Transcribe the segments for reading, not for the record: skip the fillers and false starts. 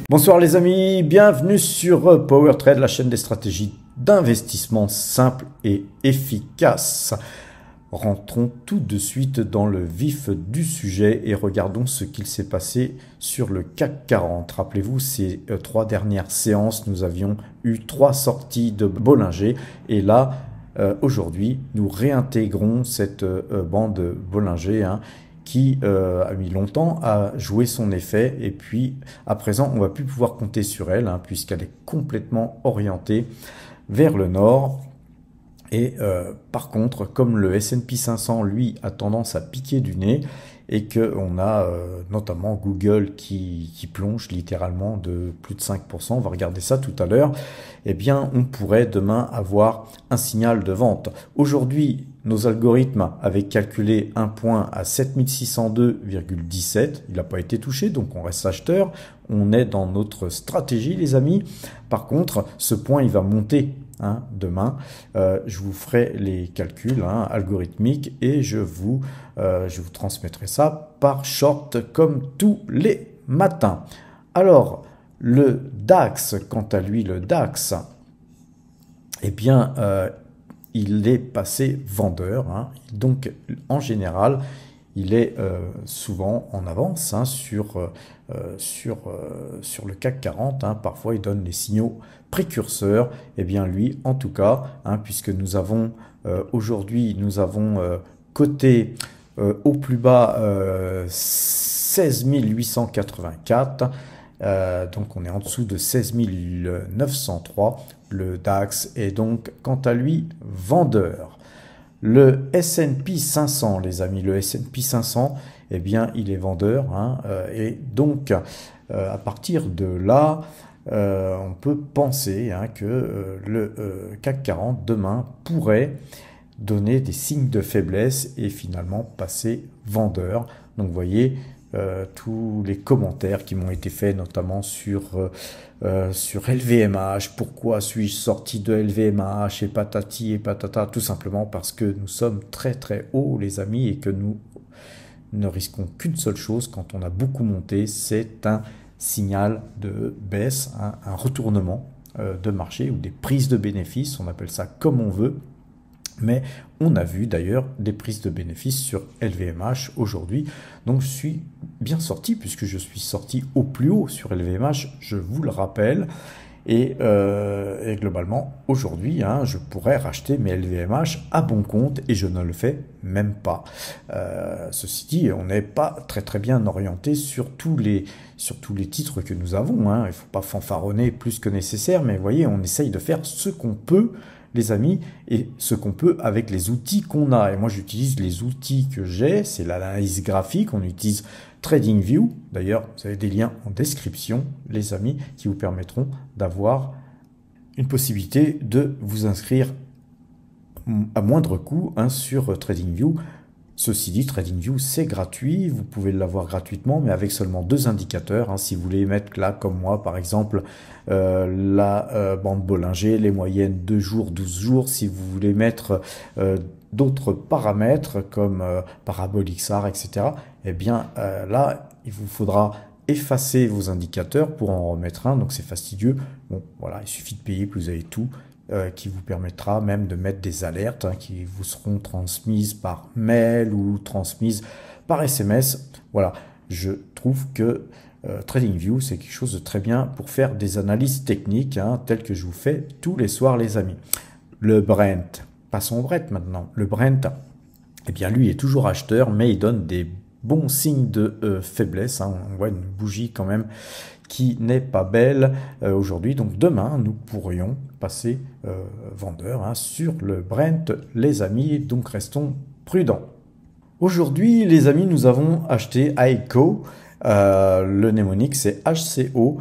Bonsoir les amis, bienvenue sur Power Trade, la chaîne des stratégies d'investissement simples et efficaces. Rentrons tout de suite dans le vif du sujet et regardons ce qu'il s'est passé sur le CAC 40. Rappelez-vous, ces trois dernières séances, nous avions eu 3 sorties de Bollinger et là, aujourd'hui, nous réintégrons cette bande Bollinger qui a mis longtemps à jouer son effet et puis à présent on va plus pouvoir compter sur elle puisqu'elle est complètement orientée vers le nord. Et par contre, comme le S&P 500 lui a tendance à piquer du nez et qu'on a notamment Google qui plonge littéralement de plus de 5%, on va regarder ça tout à l'heure, eh bien on pourrait demain avoir un signal de vente. Aujourd'hui, nos algorithmes avaient calculé un point à 7602,17, il n'a pas été touché, donc on reste acheteur, on est dans notre stratégie les amis. Par contre, ce point il va monter demain. Je vous ferai les calculs algorithmiques et je vous transmettrai ça par short comme tous les matins. Alors, le DAX, quant à lui, le DAX, eh bien, il est passé vendeur. Donc, en général, il est souvent en avance sur le CAC 40. Parfois, il donne les signaux précurseurs. Et bien, lui, en tout cas, puisque nous avons aujourd'hui, nous avons coté au plus bas 16 884. Donc, on est en dessous de 16 903. Le DAX est donc, quant à lui, vendeur. Le S&P 500, les amis, le S&P 500, eh bien, il est vendeur. Et donc, à partir de là, on peut penser que le CAC 40, demain, pourrait donner des signes de faiblesse et finalement passer vendeur. Donc, vous voyez tous les commentaires qui m'ont été faits, notamment sur LVMH. Pourquoi suis-je sorti de LVMH et patati et patata? Tout simplement parce que nous sommes très très hauts les amis et que nous ne risquons qu'une seule chose quand on a beaucoup monté, c'est un signal de baisse, un retournement de marché ou des prises de bénéfices, on appelle ça comme on veut. Mais on a vu d'ailleurs des prises de bénéfices sur LVMH aujourd'hui. Donc je suis bien sorti puisque je suis sorti au plus haut sur LVMH, je vous le rappelle. Et globalement, aujourd'hui, je pourrais racheter mes LVMH à bon compte et je ne le fais même pas. Ceci dit, on n'est pas très très bien orienté sur tous les titres que nous avons. Il ne faut pas fanfaronner plus que nécessaire, mais vous voyez, on essaye de faire ce qu'on peut, les amis, et ce qu'on peut avec les outils qu'on a. Et moi, j'utilise les outils que j'ai, c'est l'analyse graphique, on utilise TradingView. D'ailleurs, vous avez des liens en description, les amis, qui vous permettront d'avoir une possibilité de vous inscrire à moindre coût sur TradingView. Ceci dit, TradingView, c'est gratuit, vous pouvez l'avoir gratuitement, mais avec seulement 2 indicateurs. Si vous voulez mettre là, comme moi, par exemple, la bande Bollinger, les moyennes 2 jours, 12 jours, si vous voulez mettre d'autres paramètres comme parabolique SAR, etc., eh bien là, il vous faudra effacer vos indicateurs pour en remettre un, donc c'est fastidieux. Bon, voilà, il suffit de payer, puis vous avez tout. Qui vous permettra même de mettre des alertes qui vous seront transmises par mail ou transmises par SMS. Voilà, je trouve que TradingView, c'est quelque chose de très bien pour faire des analyses techniques, telles que je vous fais tous les soirs, les amis. Le Brent, passons au Brent maintenant. Le Brent, eh bien, lui est toujours acheteur, mais il donne des bons signes de faiblesse. On voit une bougie quand même qui n'est pas belle aujourd'hui. Donc demain, nous pourrions passer vendeur sur le Brent, les amis. Donc restons prudents. Aujourd'hui, les amis, nous avons acheté HICO. Le mnémonique, c'est HCO.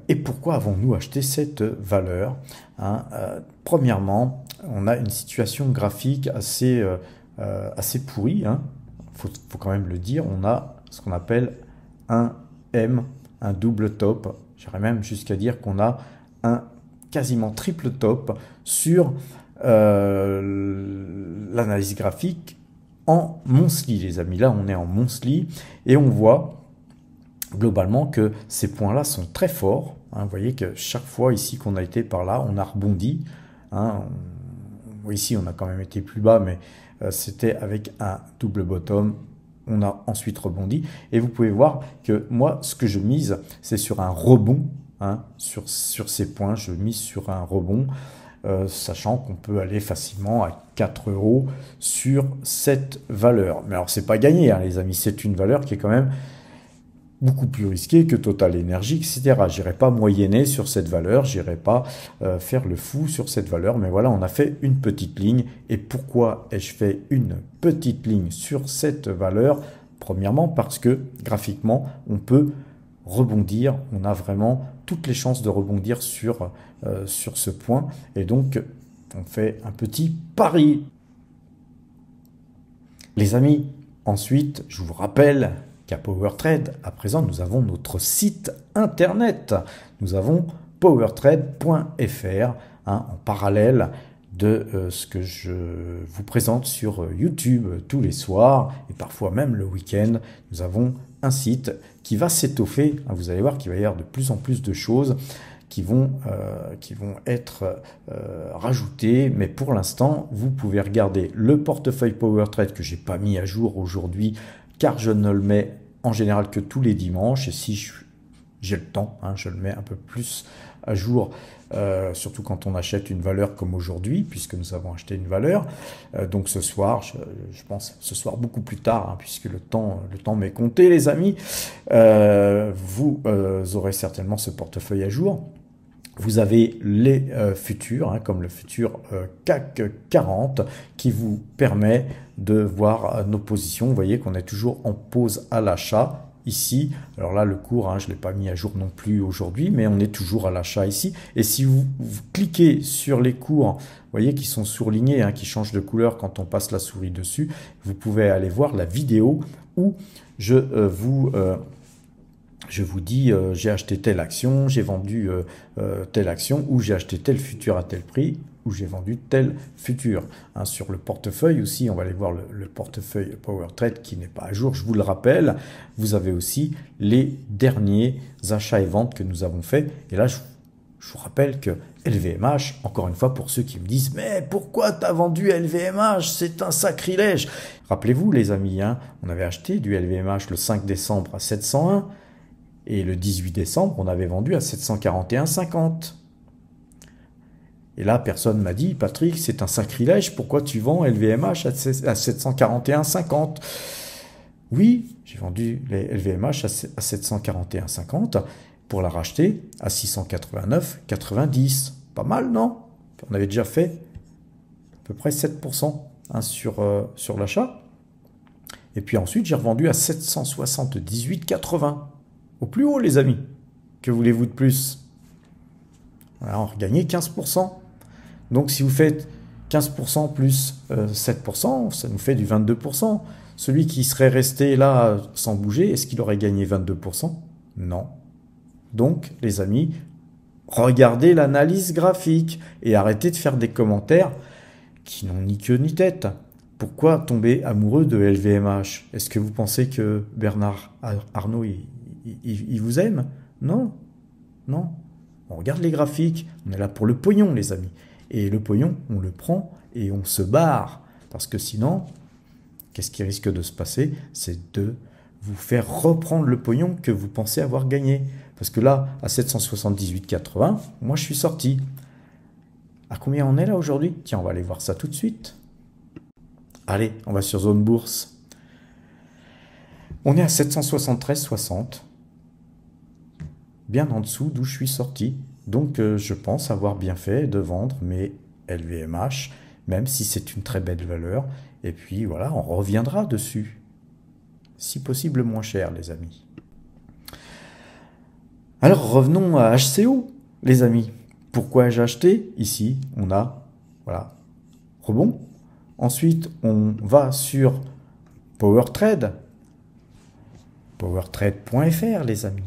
Et pourquoi avons-nous acheté cette valeur? Premièrement, on a une situation graphique assez pourrie. Faut quand même le dire. On a ce qu'on appelle un M, un double top, j'irais même jusqu'à dire qu'on a un quasiment triple top sur l'analyse graphique en monthly, les amis. Là, on est en monthly et on voit globalement que ces points-là sont très forts. Hein. Vous voyez que chaque fois ici qu'on a été par là, on a rebondi. Hein. Ici, on a quand même été plus bas, mais c'était avec un double bottom. On a ensuite rebondi. Et vous pouvez voir que moi, ce que je mise, c'est sur un rebond. Hein. Sur ces points, je mise sur un rebond. Sachant qu'on peut aller facilement à 4 € sur cette valeur. Mais alors, c'est pas gagné, hein, les amis. C'est une valeur qui est quand même beaucoup plus risquée que Total Energy, etc. Je n'irai pas moyenner sur cette valeur, je n'irai pas faire le fou sur cette valeur. Mais voilà, on a fait une petite ligne. Et pourquoi ai-je fait une petite ligne sur cette valeur? Premièrement, parce que graphiquement, on peut rebondir. On a vraiment toutes les chances de rebondir sur ce point. Et donc, on fait un petit pari. Les amis, ensuite, je vous rappelle qu'à PowerTrade, à présent, nous avons notre site internet. Nous avons powertrade.fr, hein, en parallèle de ce que je vous présente sur YouTube tous les soirs et parfois même le week-end. Nous avons un site qui va s'étoffer. Vous allez voir qu'il va y avoir de plus en plus de choses qui vont être rajoutées. Mais pour l'instant, vous pouvez regarder le portefeuille PowerTrade que je n'ai pas mis à jour aujourd'hui, car je ne le mets en général que tous les dimanches. Et si j'ai le temps, hein, je le mets un peu plus à jour, surtout quand on achète une valeur comme aujourd'hui, puisque nous avons acheté une valeur. Donc ce soir, je pense ce soir beaucoup plus tard, hein, puisque le temps m'est compté, les amis, vous aurez certainement ce portefeuille à jour. Vous avez les futurs, hein, comme le futur CAC 40, qui vous permet de voir nos positions. Vous voyez qu'on est toujours en pause à l'achat ici. Alors là, le cours, hein, je ne l'ai pas mis à jour non plus aujourd'hui, mais on est toujours à l'achat ici. Et si vous cliquez sur les cours, vous voyez qu'ils sont surlignés, hein, qui changent de couleur quand on passe la souris dessus, vous pouvez aller voir la vidéo où je vous dis, j'ai acheté telle action, j'ai vendu telle action, ou j'ai acheté tel futur à tel prix, ou j'ai vendu tel futur. Hein, sur le portefeuille aussi, on va aller voir le portefeuille PowerTrade qui n'est pas à jour. Je vous le rappelle, vous avez aussi les derniers achats et ventes que nous avons faits. Et là, je vous rappelle que LVMH, encore une fois, pour ceux qui me disent « Mais pourquoi tu as vendu LVMH? C'est un sacrilège !» Rappelez-vous, les amis, hein, on avait acheté du LVMH le 5 décembre à 701. Et le 18 décembre, on avait vendu à 741,50. Et là, personne m'a dit, Patrick, c'est un sacrilège, pourquoi tu vends LVMH à 741,50? Oui, j'ai vendu les LVMH à 741,50 pour la racheter à 689,90. Pas mal, non? On avait déjà fait à peu près 7%, hein, sur l'achat. Et puis ensuite, j'ai revendu à 778,80. Au plus haut, les amis. Que voulez-vous de plus? Voilà, on a gagné 15%. Donc, si vous faites 15% plus 7%, ça nous fait du 22%. Celui qui serait resté là sans bouger, est-ce qu'il aurait gagné 22%? Non. Donc, les amis, regardez l'analyse graphique et arrêtez de faire des commentaires qui n'ont ni queue ni tête. Pourquoi tomber amoureux de LVMH? Est-ce que vous pensez que Bernard Arnault, il vous aime? Non, non. On regarde les graphiques, on est là pour le pognon, les amis. Et le pognon, on le prend et on se barre. Parce que sinon, qu'est-ce qui risque de se passer? C'est de vous faire reprendre le pognon que vous pensez avoir gagné. Parce que là, à 778,80, moi je suis sorti. À combien on est là aujourd'hui? Tiens, on va aller voir ça tout de suite. Allez, on va sur Zone Bourse. On est à 773,60. Bien en dessous d'où je suis sorti. Donc je pense avoir bien fait de vendre mes LVMH, même si c'est une très belle valeur. Et puis voilà, on reviendra dessus. Si possible moins cher, les amis. Alors revenons à HCO, les amis. Pourquoi j'ai acheté? Ici, on a, voilà, rebond. Ensuite, on va sur PowerTrade, powertrade.fr, les amis.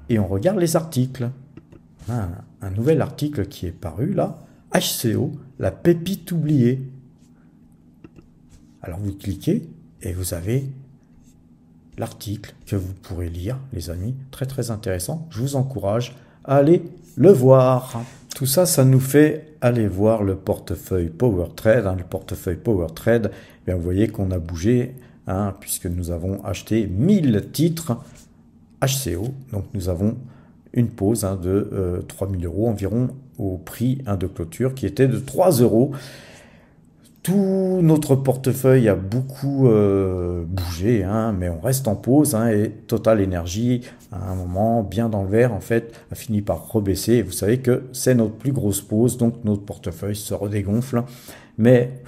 Et on regarde les articles. Un nouvel article qui est paru là, HCO, la pépite oubliée. Alors vous cliquez et vous avez l'article que vous pourrez lire, les amis. Très très intéressant. Je vous encourage à aller le voir. Tout ça, ça nous fait aller voir le portefeuille PowerTrade. Le portefeuille PowerTrade, bien, vous voyez qu'on a bougé, puisque nous avons acheté 1000 titres HCO. Donc nous avons une pause de 3000 € environ au prix de clôture qui était de 3 €. Tout notre portefeuille a beaucoup bougé, mais on reste en pause, et Total Energy, à un moment bien dans le vert, en fait, a fini par rebaisser. Et vous savez que c'est notre plus grosse pause, donc notre portefeuille se redégonfle. Mais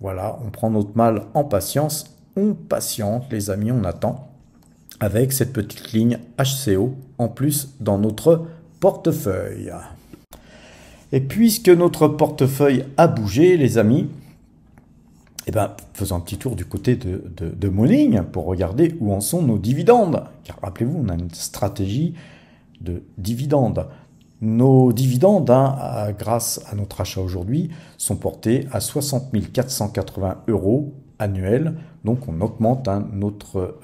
voilà, on prend notre mal en patience, on patiente, les amis, on attend, avec cette petite ligne HCO en plus dans notre portefeuille. Et puisque notre portefeuille a bougé, les amis, faisons un petit tour du côté de Morning pour regarder où en sont nos dividendes. Car rappelez-vous, on a une stratégie de dividendes. Nos dividendes, grâce à notre achat aujourd'hui, sont portés à 60 480 € annuels. Donc on augmente notre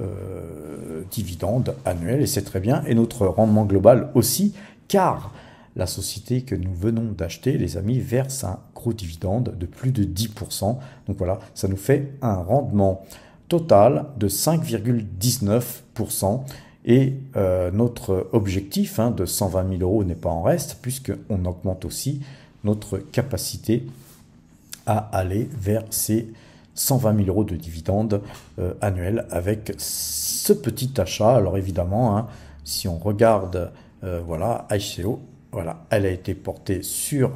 dividende annuel et c'est très bien. Et notre rendement global aussi, car la société que nous venons d'acheter, les amis, verse un gros dividende de plus de 10%. Donc voilà, ça nous fait un rendement total de 5,19%. Et notre objectif de 120 000 € n'est pas en reste, puisqu'on augmente aussi notre capacité à aller vers ces 120 000 € de dividendes annuels avec ce petit achat. Alors évidemment, si on regarde voilà, HCO, voilà, elle a été portée sur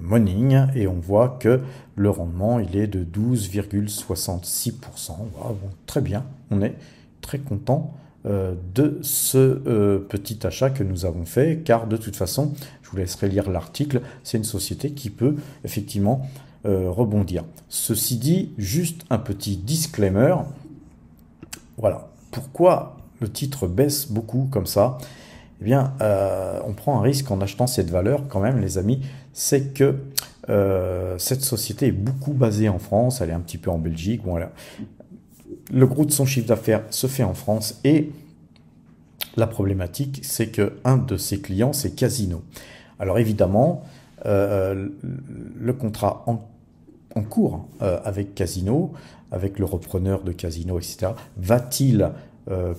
Morning et on voit que le rendement il est de 12,66%. Voilà, bon, très bien, on est très content de ce petit achat que nous avons fait, car de toute façon, je vous laisserai lire l'article, c'est une société qui peut effectivement rebondir. Ceci dit, juste un petit disclaimer, voilà, pourquoi le titre baisse beaucoup comme ça? Eh bien, on prend un risque en achetant cette valeur quand même, les amis, c'est que cette société est beaucoup basée en France, elle est un petit peu en Belgique, bon, le gros de son chiffre d'affaires se fait en France et la problématique, c'est qu'un de ses clients, c'est Casino. Alors évidemment, le contrat en cours avec Casino, avec le repreneur de Casino, etc., va-t-il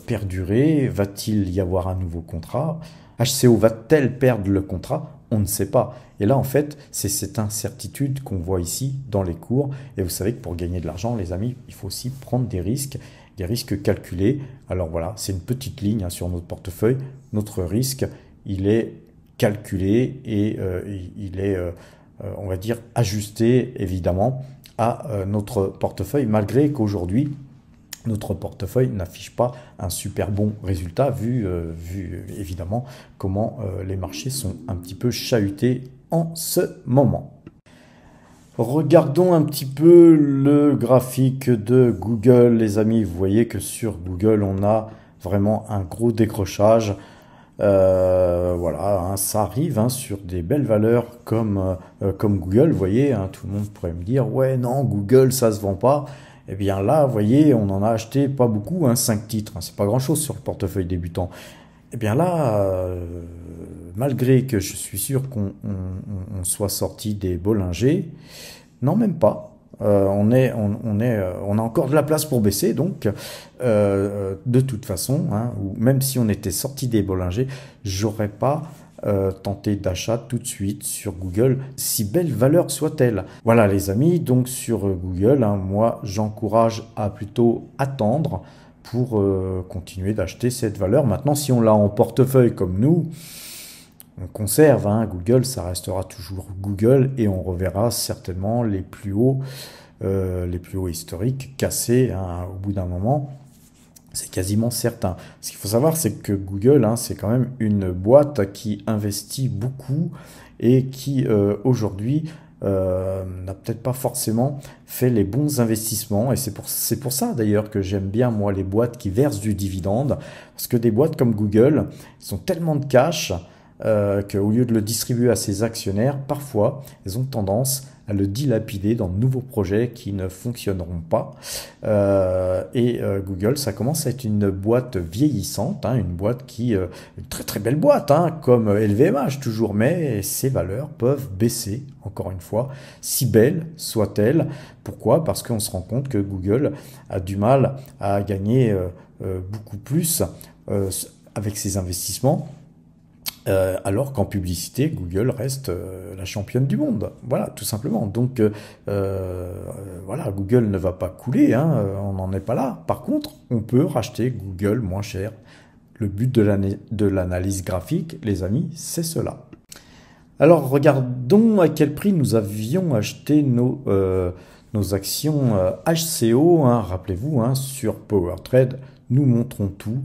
perdurer? Va-t-il y avoir un nouveau contrat? HCO va-t-elle perdre le contrat? On ne sait pas. Et là, en fait, c'est cette incertitude qu'on voit ici dans les cours. Et vous savez que pour gagner de l'argent, les amis, il faut aussi prendre des risques calculés. Alors voilà, c'est une petite ligne sur notre portefeuille. Notre risque, il est calculé et il est, on va dire, ajusté, évidemment, à notre portefeuille, malgré qu'aujourd'hui, notre portefeuille n'affiche pas un super bon résultat, vu évidemment comment les marchés sont un petit peu chahutés en ce moment. Regardons un petit peu le graphique de Google, les amis. Vous voyez que sur Google, on a vraiment un gros décrochage. Voilà, ça arrive sur des belles valeurs comme Google. Vous voyez, tout le monde pourrait me dire, ouais, non, Google, ça se vend pas. Eh bien là, vous voyez, on en a acheté pas beaucoup, 5 titres. C'est pas grand-chose sur le portefeuille débutant. Eh bien là, malgré que je suis sûr qu'on soit sorti des Bollinger, non, même pas. On a encore de la place pour baisser, donc de toute façon, ou même si on était sorti des Bollinger, j'aurais pas tenter d'achat tout de suite sur Google, si belle valeur soit-elle. Voilà les amis, donc sur Google, moi j'encourage à plutôt attendre pour continuer d'acheter cette valeur. Maintenant, si on l'a en portefeuille comme nous, on conserve, Google, ça restera toujours Google et on reverra certainement les plus hauts historiques cassés au bout d'un moment. C'est quasiment certain. Ce qu'il faut savoir, c'est que Google, c'est quand même une boîte qui investit beaucoup et qui, aujourd'hui, n'a peut-être pas forcément fait les bons investissements. Et c'est pour ça, d'ailleurs, que j'aime bien, moi, les boîtes qui versent du dividende. Parce que des boîtes comme Google, ils ont tellement de cash qu'au lieu de le distribuer à ses actionnaires, parfois, elles ont tendance à le dilapider dans de nouveaux projets qui ne fonctionneront pas. Google, ça commence à être une boîte vieillissante, hein, une boîte une très très belle boîte, hein, comme LVMH toujours, mais ses valeurs peuvent baisser, encore une fois, si belles soient-elles. Pourquoi? Parce qu'on se rend compte que Google a du mal à gagner beaucoup plus avec ses investissements. Alors qu'en publicité, Google reste la championne du monde. Voilà, tout simplement. Donc, voilà, Google ne va pas couler, hein, on n'en est pas là. Par contre, on peut racheter Google moins cher. Le but de l'analyse graphique, les amis, c'est cela. Alors, regardons à quel prix nous avions acheté nos actions HCO. Hein, rappelez-vous, hein, sur PowerTrade, nous montrons tous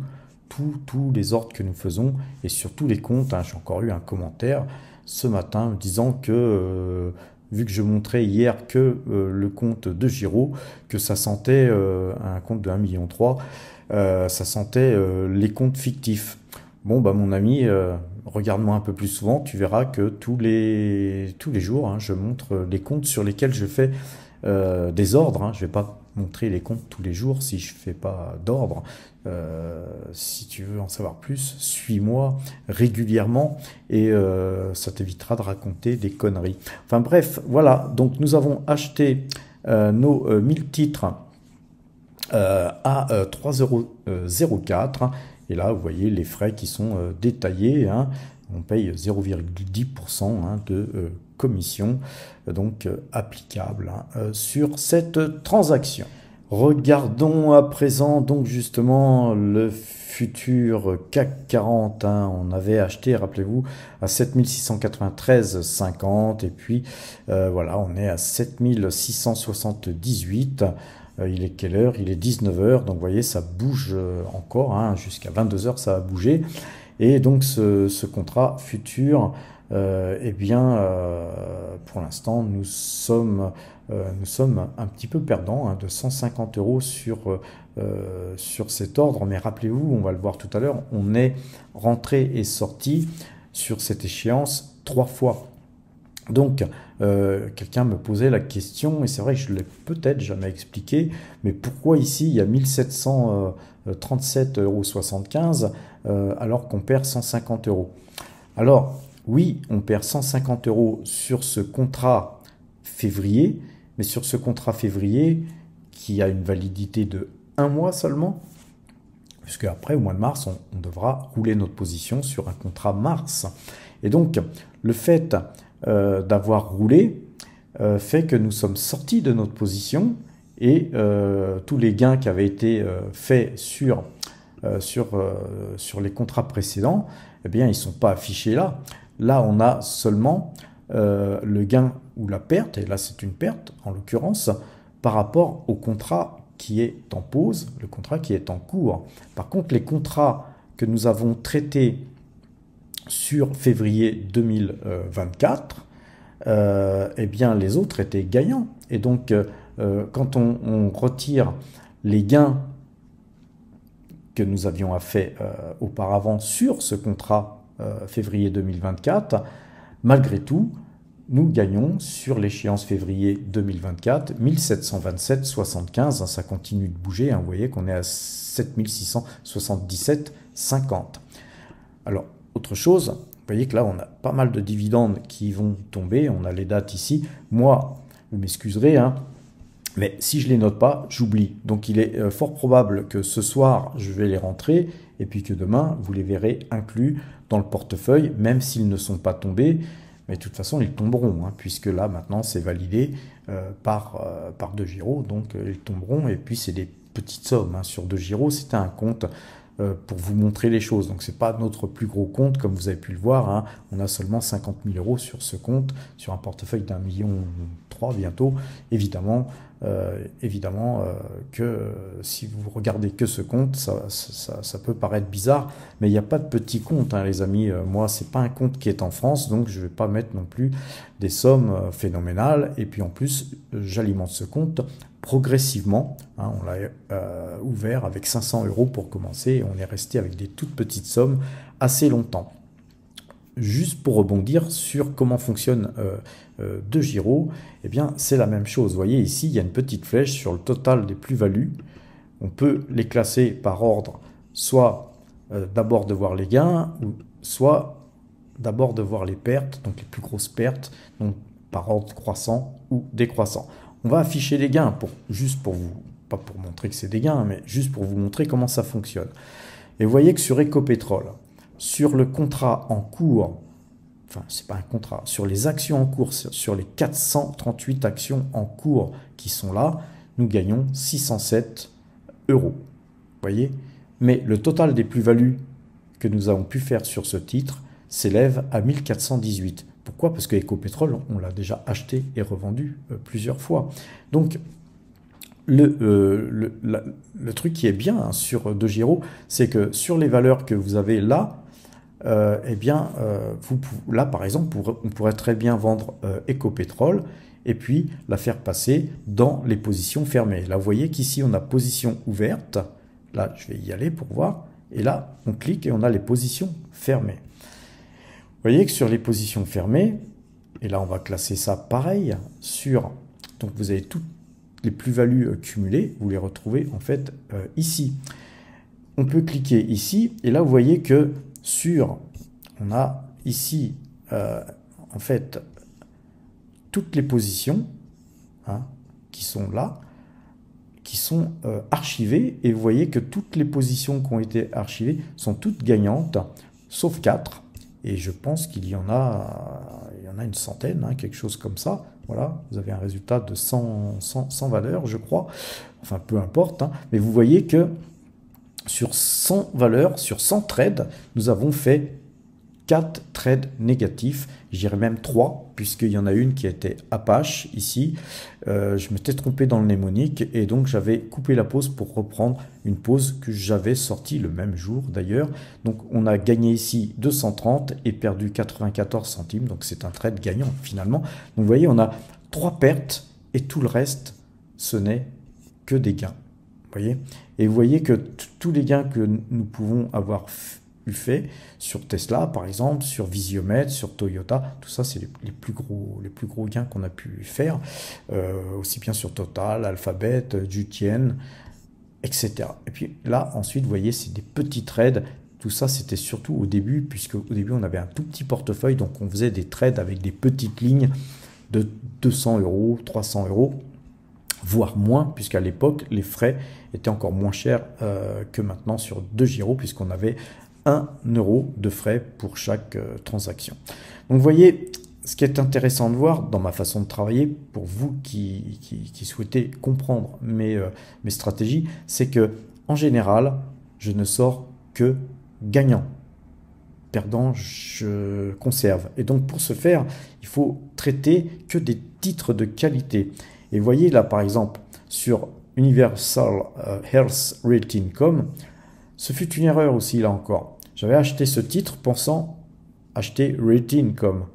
les ordres que nous faisons et sur tous les comptes. Hein. J'ai encore eu un commentaire ce matin disant que, vu que je montrais hier que le compte de Giro, que ça sentait un compte de 1,3 million, ça sentait les comptes fictifs. Bon, bah mon ami, regarde-moi un peu plus souvent, tu verras que tous les jours, hein, je montre les comptes sur lesquels je fais des ordres. Hein. Je ne vais pas montrer les comptes tous les jours si je ne fais pas d'ordre. Si tu veux en savoir plus, suis-moi régulièrement et ça t'évitera de raconter des conneries. Enfin bref, voilà, donc nous avons acheté nos 1000 titres à 3,04 €. Et là, vous voyez les frais qui sont détaillés. Hein. On paye 0,10% hein, de commission donc applicable hein, sur cette transaction. Regardons à présent donc justement le futur CAC 40. Hein. On avait acheté, rappelez-vous, à 7693,50 et puis voilà, on est à 7678. Il est quelle heure? Il est 19 h. Donc vous voyez, ça bouge encore. Hein. Jusqu'à 22 h, ça va bouger. Et donc ce contrat futur, eh bien, pour l'instant, nous sommes un petit peu perdants hein, de 150 € sur cet ordre. Mais rappelez-vous, on va le voir tout à l'heure, on est rentré et sorti sur cette échéance 3 fois. Donc, quelqu'un me posait la question, et c'est vrai que je ne l'ai peut-être jamais expliqué, mais pourquoi ici il y a 1737,75 € alors qu'on perd 150 €? Alors, oui, on perd 150 € sur ce contrat février, mais sur ce contrat février qui a une validité de 1 mois seulement, puisque après, au mois de mars, on devra rouler notre position sur un contrat mars. Et donc, le fait d'avoir roulé fait que nous sommes sortis de notre position et tous les gains qui avaient été faits sur les contrats précédents, eh bien, ils ne sont pas affichés là. Là, on a seulement le gain ou la perte, et là c'est une perte en l'occurrence, par rapport au contrat qui est en pause, le contrat qui est en cours. Par contre, les contrats que nous avons traités sur février 2024, eh bien les autres étaient gagnants. Et donc, quand on retire les gains que nous avions fait auparavant sur ce contrat février 2024, malgré tout, nous gagnons sur l'échéance février 2024 1727,75. Ça continue de bouger. Hein, vous voyez qu'on est à 7677,50. Alors, autre chose, vous voyez que là, on a pas mal de dividendes qui vont tomber. On a les dates ici. Moi, vous m'excuserez, hein, mais si je ne les note pas, j'oublie. Donc, il est fort probable que ce soir, je vais les rentrer et puis que demain, vous les verrez inclus dans le portefeuille, même s'ils ne sont pas tombés. Mais de toute façon, ils tomberont, hein, puisque là, maintenant, c'est validé par DeGiro. Donc, ils tomberont. Et puis, c'est des petites sommes. Hein. Sur DeGiro, c'était un compte pour vous montrer les choses. Donc, ce n'est pas notre plus gros compte, comme vous avez pu le voir. Hein. On a seulement 50 000 € sur ce compte, sur un portefeuille d'1,3 million bientôt. Évidemment que si vous regardez que ce compte, ça peut paraître bizarre, mais il n'y a pas de petit compte, hein, les amis. Moi, c'est pas un compte qui est en France, donc je ne vais pas mettre non plus des sommes phénoménales. Et puis en plus, j'alimente ce compte progressivement. Hein, on l'a ouvert avec 500 € pour commencer, et on est resté avec des toutes petites sommes assez longtemps. juste pour rebondir sur comment fonctionne DeGiro, eh bien c'est la même chose. Vous voyez ici, il y a une petite flèche sur le total des plus-values. On peut les classer par ordre, soit d'abord de voir les gains, ou soit d'abord de voir les pertes, donc les plus grosses pertes, donc par ordre croissant ou décroissant. On va afficher les gains, juste pour vous, pas pour montrer que c'est des gains, mais juste pour vous montrer comment ça fonctionne. Et vous voyez que sur Ecopétrol, sur le contrat en cours, enfin c'est pas un contrat, sur les actions en cours, sur les 438 actions en cours qui sont là, nous gagnons 607 €. Vous voyez? Mais le total des plus-values que nous avons pu faire sur ce titre s'élève à 1418. Pourquoi? Parce que Ecopétrol, on l'a déjà acheté et revendu plusieurs fois. Donc, le truc qui est bien sur DeGiro, c'est que sur les valeurs que vous avez là, eh bien, là, par exemple, on pourrait très bien vendre Ecopétrol et puis la faire passer dans les positions fermées. Là, vous voyez qu'ici, on a position ouverte. Là, je vais y aller pour voir. Et là, on clique et on a les positions fermées. Vous voyez que sur les positions fermées, et là, on va classer ça pareil sur... Donc, vous avez toutes les plus-values cumulées. Vous les retrouvez en fait ici. On peut cliquer ici. Et là, vous voyez que on a ici, en fait, toutes les positions qui sont là, qui sont archivées. Et vous voyez que toutes les positions qui ont été archivées sont toutes gagnantes, sauf 4. Et je pense qu'il y en a une centaine, quelque chose comme ça. Voilà, vous avez un résultat de 100 valeurs, je crois. Enfin, peu importe. Mais vous voyez que sur 100 valeurs, sur 100 trades, nous avons fait 4 trades négatifs, je dirais même 3, puisqu'il y en a une qui était Apache ici. Je m'étais trompé dans le mnémonique et donc j'avais coupé la pause pour reprendre une pause que j'avais sortie le même jour d'ailleurs. Donc on a gagné ici 230 et perdu 94 centimes, donc c'est un trade gagnant finalement. Donc vous voyez, on a 3 pertes et tout le reste, ce n'est que des gains. Vous voyez? Et vous voyez que tous les gains que nous pouvons avoir fait sur Tesla par exemple, sur Visiomed, sur Toyota, tout ça c'est les plus gros gains qu'on a pu faire, aussi bien sur Total, Alphabet, Jutien, etc. Et puis là ensuite vous voyez c'est des petits trades, tout ça c'était surtout au début, puisque au début on avait un tout petit portefeuille, donc on faisait des trades avec des petites lignes de 200 €, 300 €, voire moins, puisqu'à l'époque les frais étaient encore moins chers que maintenant sur DeGiro, puisqu'on avait 1 € de frais pour chaque transaction. Donc vous voyez, ce qui est intéressant de voir dans ma façon de travailler, pour vous qui souhaitez comprendre mes stratégies, c'est que en général, je ne sors que gagnant. Perdant, je conserve. Et donc pour ce faire, il faut traiter que des titres de qualité. Et vous voyez là par exemple sur Universal Health Rating.com, ce fut une erreur aussi là encore. J'avais acheté ce titre pensant acheter Rating.com.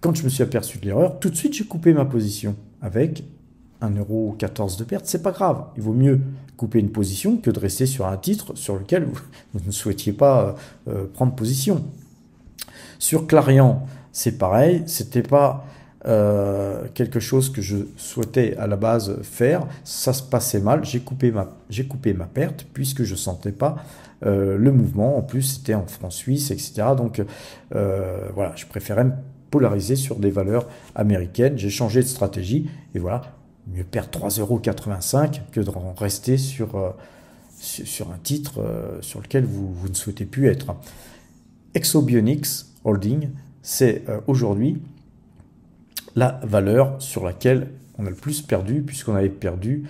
Quand je me suis aperçu de l'erreur, tout de suite j'ai coupé ma position avec 1,14 € de perte. C'est pas grave, il vaut mieux couper une position que de rester sur un titre sur lequel vous ne souhaitiez pas prendre position. Sur Clarion, c'est pareil, c'était pas quelque chose que je souhaitais à la base faire, ça se passait mal, j'ai coupé ma perte puisque je sentais pas le mouvement, en plus c'était en francs suisses, etc. Donc voilà, je préférais me polariser sur des valeurs américaines, j'ai changé de stratégie et voilà, mieux perdre 3,85 € que de rester sur un titre sur lequel vous ne souhaitez plus être. Exobionics Holding, c'est aujourd'hui la valeur sur laquelle on a le plus perdu, puisqu'on avait perdu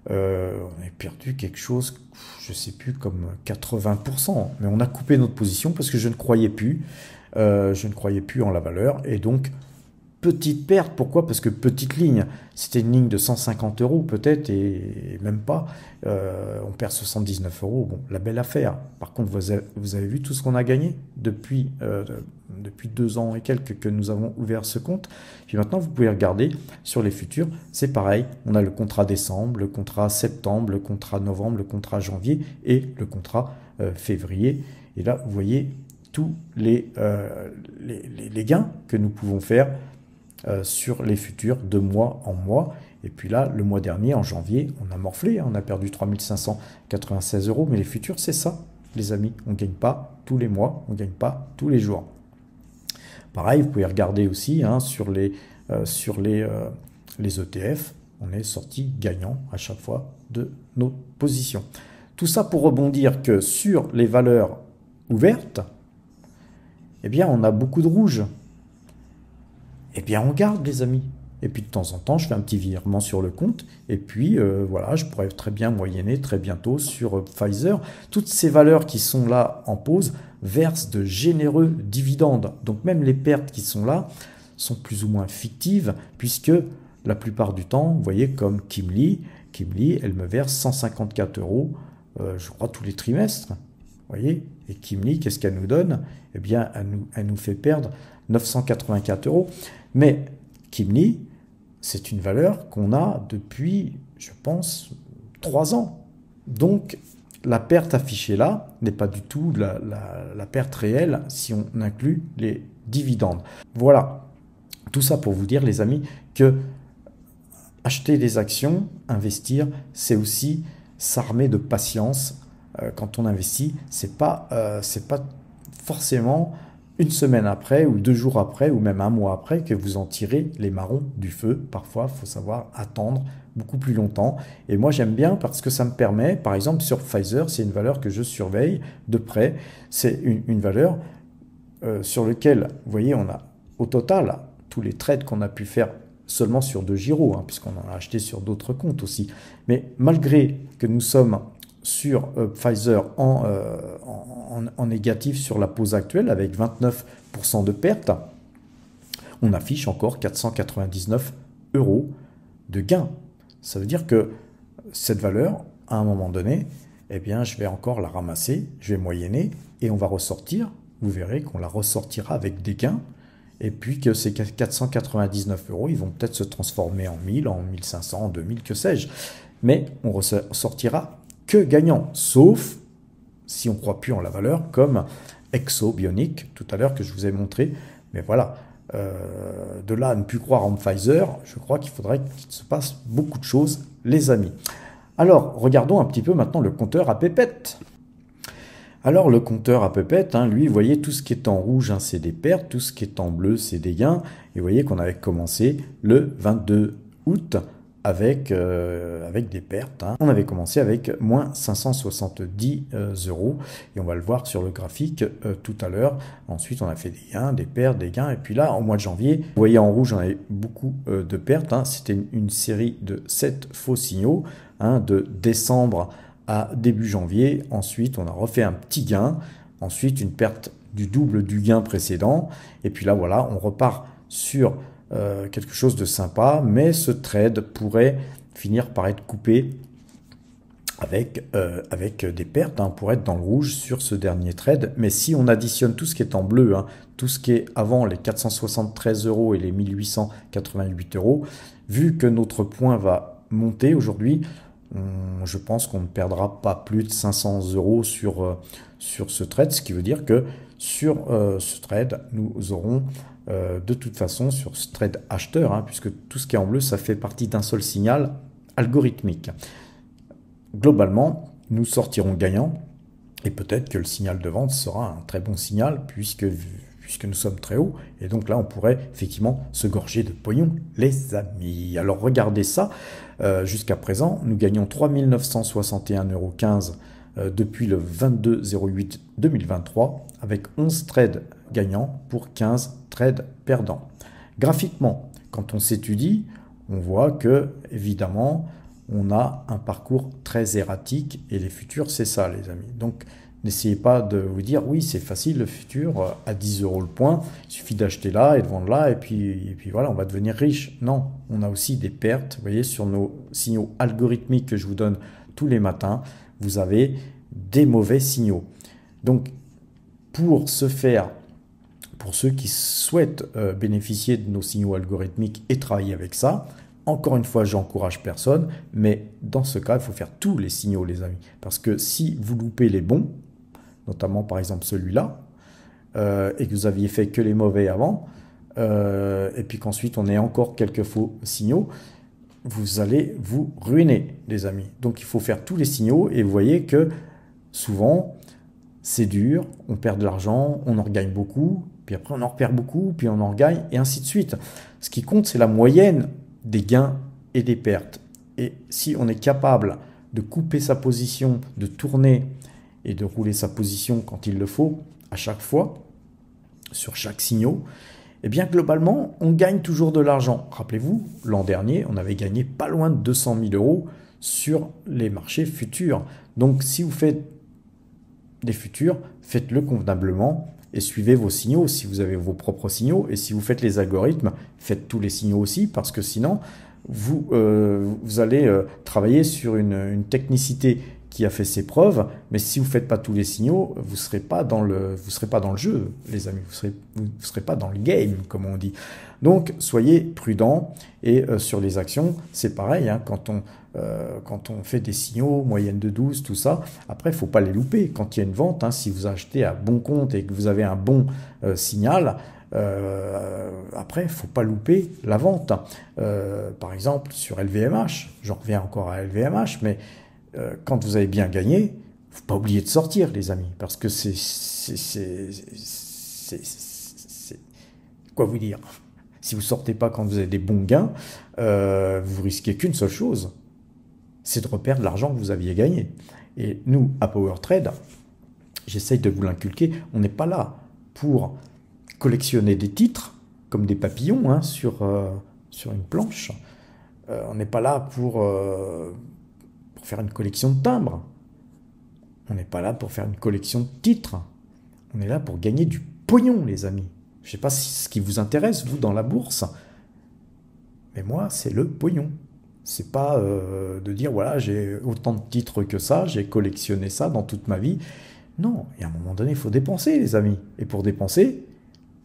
quelque chose, je ne sais plus, comme 80%. Mais on a coupé notre position parce que je ne croyais plus en la valeur. Et donc, petite perte. Pourquoi? Parce que petite ligne, c'était une ligne de 150 € peut-être, et même pas. On perd 79 €. Bon, la belle affaire. Par contre, vous avez vu tout ce qu'on a gagné depuis 2 ans et quelques que nous avons ouvert ce compte. Puis maintenant, vous pouvez regarder sur les futurs. C'est pareil. On a le contrat décembre, le contrat septembre, le contrat novembre, le contrat janvier et le contrat février. Et là, vous voyez tous les gains que nous pouvons faire sur les futurs de mois en mois. Et puis là, le mois dernier, en janvier, on a morflé, hein, on a perdu 3596 €, mais les futurs, c'est ça, les amis. On ne gagne pas tous les mois, on ne gagne pas tous les jours. Pareil, vous pouvez regarder aussi hein, sur les ETF, on est sorti gagnant à chaque fois de nos positions. Tout ça pour rebondir que sur les valeurs ouvertes, eh bien, on a beaucoup de rouge. Eh bien, on garde, les amis. Et puis, de temps en temps, je fais un petit virement sur le compte. Et puis, voilà, je pourrais très bien moyenner très bientôt sur Pfizer. Toutes ces valeurs qui sont là en pause versent de généreux dividendes. Donc, même les pertes qui sont là sont plus ou moins fictives, puisque la plupart du temps, vous voyez, comme Kimli, elle me verse 154 €, je crois, tous les trimestres. Vous voyez? Et Kimli, qu'est-ce qu'elle nous donne? Eh bien, elle nous fait perdre 984 €. Mais Kimli, c'est une valeur qu'on a depuis, je pense, 3 ans. Donc, la perte affichée là n'est pas du tout la perte réelle si on inclut les dividendes. Voilà. Tout ça pour vous dire, les amis, que acheter des actions, investir, c'est aussi s'armer de patience. Quand on investit, c'est pas forcément une semaine après ou 2 jours après ou même un mois après que vous en tirez les marrons du feu. Parfois, il faut savoir attendre beaucoup plus longtemps. Et moi, j'aime bien parce que ça me permet, par exemple, sur Pfizer, c'est une valeur que je surveille de près. C'est une valeur sur laquelle, vous voyez, on a au total tous les trades qu'on a pu faire seulement sur 2 giros, hein, puisqu'on en a acheté sur d'autres comptes aussi. Mais malgré que nous sommes sur Pfizer en négatif sur la pause actuelle avec 29% de perte, on affiche encore 499 € de gain. Ça veut dire que cette valeur, à un moment donné, eh bien, je vais encore la ramasser, je vais moyenner et on va ressortir. Vous verrez qu'on la ressortira avec des gains. Et puis que ces 499 €, ils vont peut-être se transformer en 1000, en 1500, en 2000, que sais-je. Mais on ressortira que gagnant, sauf si on ne croit plus en la valeur, comme Exo Bionic, tout à l'heure que je vous ai montré. Mais voilà, de là à ne plus croire en Pfizer, je crois qu'il faudrait qu'il se passe beaucoup de choses, les amis. Alors, regardons un petit peu maintenant le compteur à pépettes. Alors, le compteur à pépettes, hein, lui, vous voyez, tout ce qui est en rouge, hein, c'est des pertes, tout ce qui est en bleu, c'est des gains. Et vous voyez qu'on avait commencé le 22 août avec des pertes. Hein. On avait commencé avec moins 570 € et on va le voir sur le graphique tout à l'heure. Ensuite, on a fait des gains, des pertes, des gains. Et puis là, au mois de janvier, vous voyez en rouge, on avait beaucoup de pertes. Hein. C'était une série de 7 faux signaux, hein, de décembre à début janvier. Ensuite, on a refait un petit gain. Ensuite, une perte du double du gain précédent. Et puis là, voilà, on repart sur quelque chose de sympa. Mais ce trade pourrait finir par être coupé avec des pertes. Hein, pour être dans le rouge sur ce dernier trade. Mais si on additionne tout ce qui est en bleu, hein, tout ce qui est avant les 473 € et les 1888 €, vu que notre point va monter aujourd'hui, je pense qu'on ne perdra pas plus de 500 € sur ce trade, ce qui veut dire que sur ce trade, nous aurons de toute façon, sur ce trade acheteur, hein, puisque tout ce qui est en bleu, ça fait partie d'un seul signal algorithmique. Globalement, nous sortirons gagnants, et peut-être que le signal de vente sera un très bon signal, puisque nous sommes très hauts, et donc là, on pourrait effectivement se gorger de pognon, les amis. Alors, regardez ça. Jusqu'à présent, nous gagnons 3 961,15 € depuis le 22/08/2023 avec 11 trades gagnants pour 15 trades perdants. Graphiquement, quand on s'étudie, on voit que, évidemment, on a un parcours très erratique et les futurs, c'est ça, les amis. Donc, n'essayez pas de vous dire, oui, c'est facile, le futur, à 10 € le point, il suffit d'acheter là et de vendre là, et puis voilà, on va devenir riche. Non, on a aussi des pertes. Vous voyez, sur nos signaux algorithmiques que je vous donne tous les matins, vous avez des mauvais signaux. Donc, pour ce faire, pour ceux qui souhaitent bénéficier de nos signaux algorithmiques et travailler avec ça, encore une fois, j'encourage personne, mais dans ce cas, il faut faire tous les signaux, les amis. Parce que si vous loupez les bons, notamment par exemple celui-là, et que vous aviez fait que les mauvais avant, et puis qu'ensuite on ait encore quelques faux signaux, vous allez vous ruiner, les amis. Donc il faut faire tous les signaux, et vous voyez que souvent, c'est dur, on perd de l'argent, on en regagne beaucoup, puis après on en perd beaucoup, puis on en regagne, et ainsi de suite. Ce qui compte, c'est la moyenne des gains et des pertes. Et si on est capable de couper sa position, de tourner et de rouler sa position quand il le faut, à chaque fois, sur chaque signal, eh bien globalement, on gagne toujours de l'argent. Rappelez-vous, l'an dernier, on avait gagné pas loin de 200 000 euros sur les marchés futurs. Donc si vous faites des futurs, faites-le convenablement et suivez vos signaux si vous avez vos propres signaux. Et si vous faites les algorithmes, faites tous les signaux aussi, parce que sinon, vous allez travailler sur une technicité qui a fait ses preuves, mais si vous ne faites pas tous les signaux, vous ne serez pas dans le jeu, les amis, vous serez pas dans le game, comme on dit. Donc, soyez prudents, et sur les actions, c'est pareil, hein, quand on fait des signaux, moyenne de 12, tout ça, après, il ne faut pas les louper. Quand il y a une vente, hein, si vous achetez à bon compte et que vous avez un bon signal, après, il ne faut pas louper la vente. Par exemple, sur LVMH, j'en reviens encore à LVMH, mais quand vous avez bien gagné, il ne faut pas oublier de sortir, les amis, parce que c'est quoi vous dire? Si vous ne sortez pas quand vous avez des bons gains, vous risquez qu'une seule chose, c'est de reperdre l'argent que vous aviez gagné. Et nous, à PowerTrade, j'essaye de vous l'inculquer, on n'est pas là pour collectionner des titres comme des papillons, hein, sur une planche. On n'est pas là pour faire une collection de timbres. On n'est pas là pour faire une collection de titres. On est là pour gagner du pognon, les amis. Je ne sais pas ce qui vous intéresse, vous, dans la bourse, mais moi, c'est le pognon. C'est pas de dire, voilà, j'ai autant de titres que ça, j'ai collectionné ça dans toute ma vie. Non, et à un moment donné, il faut dépenser, les amis. Et pour dépenser,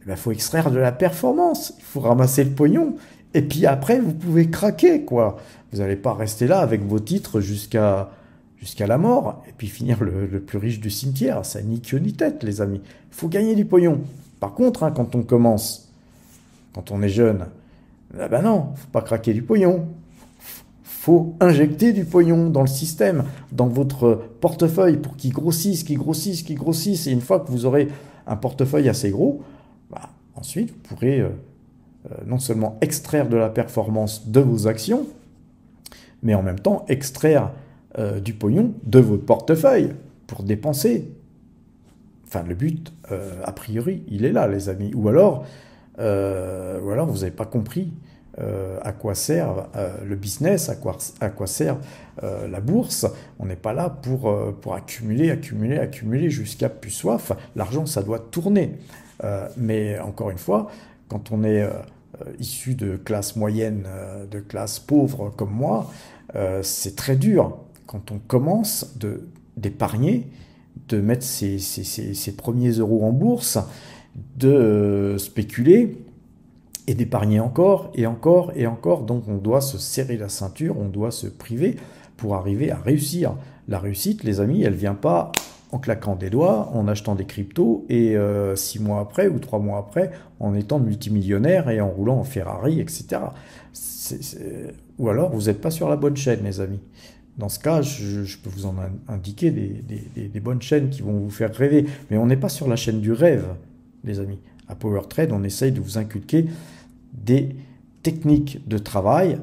il faut extraire de la performance. Il faut ramasser le pognon. Et puis après, vous pouvez craquer, quoi. Vous n'allez pas rester là avec vos titres jusqu'à la mort, et puis finir le plus riche du cimetière. Ça ni queue ni tête, les amis. Il faut gagner du pognon. Par contre, hein, quand on commence, quand on est jeune, ben non, faut pas craquer du pognon. Faut injecter du pognon dans le système, dans votre portefeuille, pour qu'il grossisse, qu'il grossisse, qu'il grossisse. Et une fois que vous aurez un portefeuille assez gros, bah, ensuite, vous pourrez non seulement extraire de la performance de vos actions, mais en même temps extraire du pognon de votre portefeuille pour dépenser. Enfin, le but, a priori, il est là, les amis. Ou alors vous n'avez pas compris à quoi sert le business, à quoi sert la bourse. On n'est pas là pour accumuler jusqu'à plus soif. L'argent, ça doit tourner. Mais encore une fois, quand on est issu de classe moyenne, de classe pauvre comme moi, c'est très dur. Quand on commence d'épargner, de mettre ses premiers euros en bourse, de spéculer et d'épargner encore et encore et encore. Donc on doit se serrer la ceinture, on doit se priver pour arriver à réussir. La réussite, les amis, elle ne vient pas en claquant des doigts, en achetant des cryptos et 6 mois après ou 3 mois après, en étant multimillionnaire et en roulant en Ferrari, etc. Ou alors vous n'êtes pas sur la bonne chaîne, les amis. Dans ce cas, je peux vous en indiquer des bonnes chaînes qui vont vous faire rêver. Mais on n'est pas sur la chaîne du rêve, les amis. À PowerTrade, on essaye de vous inculquer des techniques de travail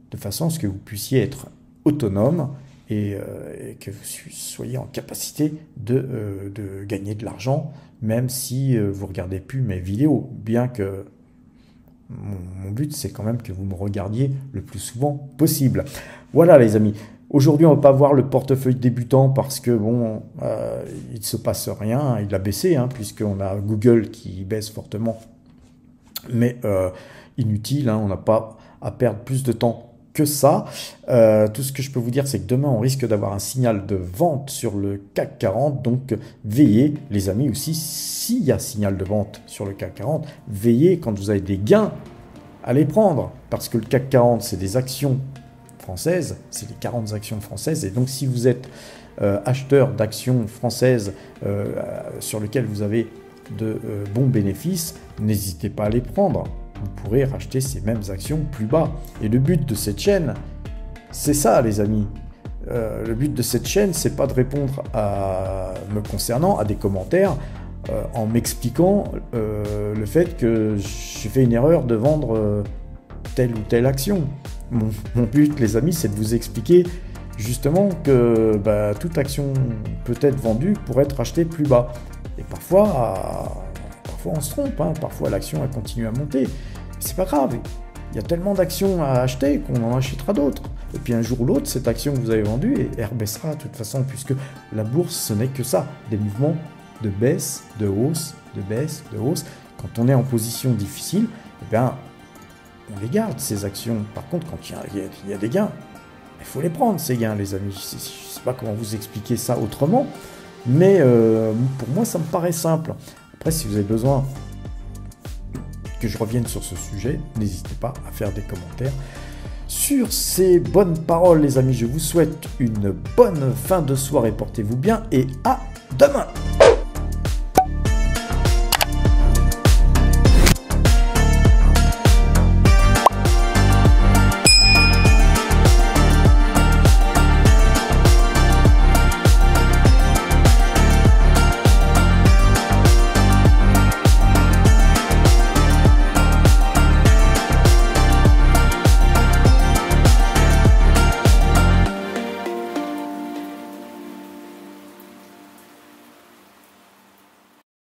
de façon à ce que vous puissiez être autonome et que vous soyez en capacité de gagner de l'argent, même si vous ne regardez plus mes vidéos. Bien que mon but, c'est quand même que vous me regardiez le plus souvent possible. Voilà, les amis. Aujourd'hui, on ne va pas voir le portefeuille débutant parce que bon, il ne se passe rien, il a baissé, hein, puisqu'on a Google qui baisse fortement. Mais inutile, hein, on n'a pas à perdre plus de temps que ça. Tout ce que je peux vous dire, c'est que demain, on risque d'avoir un signal de vente sur le CAC 40. Donc, veillez, les amis, aussi, s'il y a signal de vente sur le CAC 40, veillez quand vous avez des gains à les prendre. Parce que le CAC 40, c'est des actions françaises, c'est les 40 actions françaises. Et donc, si vous êtes acheteur d'actions françaises sur lesquelles vous avez de bons bénéfices, n'hésitez pas à les prendre. Vous pourrez racheter ces mêmes actions plus bas. Et le but de cette chaîne, c'est ça les amis. Le but de cette chaîne, c'est pas de répondre me concernant à des commentaires en m'expliquant le fait que j'ai fait une erreur de vendre telle ou telle action. Mon but les amis, c'est de vous expliquer justement que toute action peut être vendue pour être achetée plus bas. Et parfois on se trompe, hein. Parfois l'action a continué à monter. C'est pas grave, il y a tellement d'actions à acheter qu'on en achètera d'autres. Et puis un jour ou l'autre, cette action que vous avez vendue, elle rebaissera de toute façon, puisque la bourse, ce n'est que ça, des mouvements de baisse, de hausse, de baisse, de hausse. Quand on est en position difficile, eh bien, on les garde, ces actions. Par contre, quand il y a des gains, il faut les prendre, ces gains, les amis. Je ne sais pas comment vous expliquer ça autrement, mais pour moi, ça me paraît simple. Après, si vous avez besoin que je revienne sur ce sujet, n'hésitez pas à faire des commentaires. Sur ces bonnes paroles, les amis, je vous souhaite une bonne fin de soirée. Portez-vous bien et à demain!